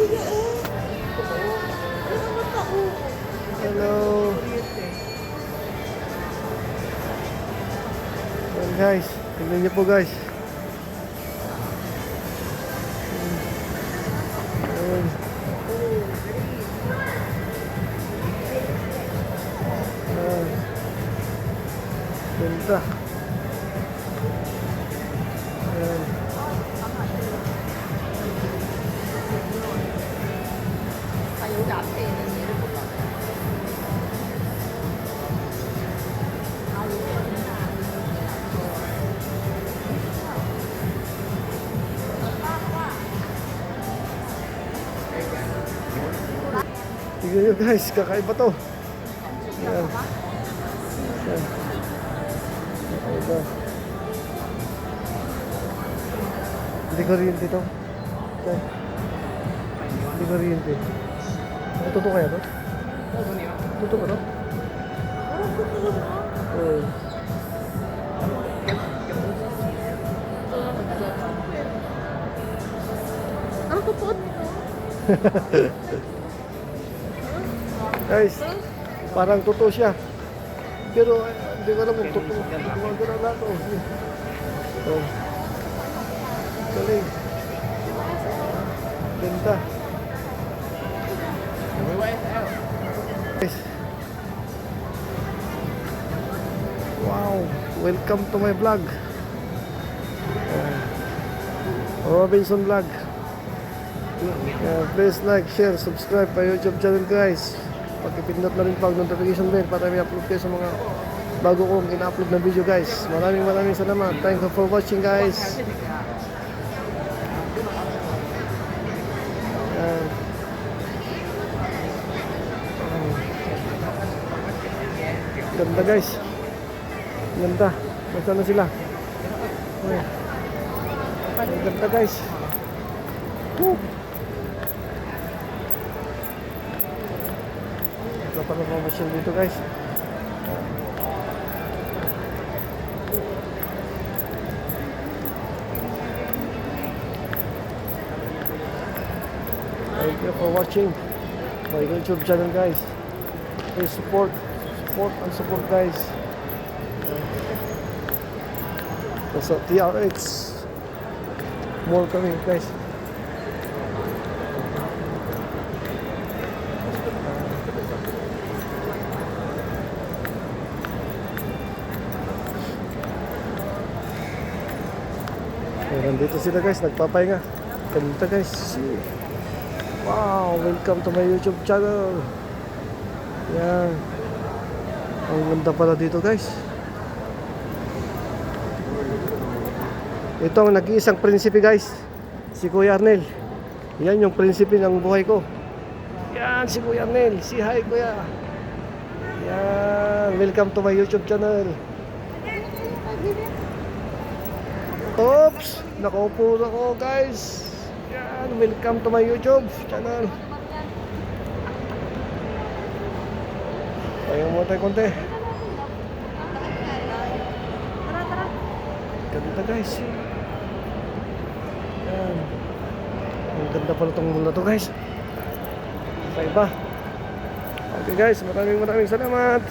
kuya, oh. Ay, ang mata, oh. Hello. Ayan guys, tingnan niyo po guys. Ayan. Ayan. Ganda. Ayan. Kayo dati, nangyari ko ba? Tingnan nyo guys, kakaiba to. Ayan. Ayan. Kakaiba. Hindi kuryente to. Ayan. Hindi kuryente. Totoo kaya to? Totoo ka to? Parang totoo na. Oo. Ang totoo nito. Guys, parang totoo siya. Pero hindi ko alam kung totoo. Gumagana na ito. Oh. Galing. Ganda. Guys. Wow. Welcome to my vlog. Robinson Vlog. Please like, share, subscribe pa YouTube channel guys. Pakipindot na rin pag notification bell para may upload kayo sa mga bago kong ina-upload na video guys. Maraming salamat. Thank you for watching guys. Ayan. Ganda guys. Ganda. Nasaan na sila? Okay. Ang ganda guys. Woo! Ito pala mga machine dito guys. Thank you for watching my YouTube channel guys. Please support guys. Nasa TRX mall kami guys. Nandito sila guys, nagpapahinga. Ganda guys. Wow, welcome to my YouTube channel. Yan. Ang ganda pala dito guys. Ito ang nag-iisang prinsipe guys, si Kuya Arnel. Yan yung prinsipe ng buhay ko. Yan si Kuya Arnel. Si hi Kuya. Yan, welcome to my YouTube channel. Oops, nakaupo na ako guys. Yan, welcome to my YouTube channel. Ayaw mo tayo konti. Ganda guys. Yan. Ang ganda pala itong mall na to guys. Kaiba. Okay guys, maraming salamat.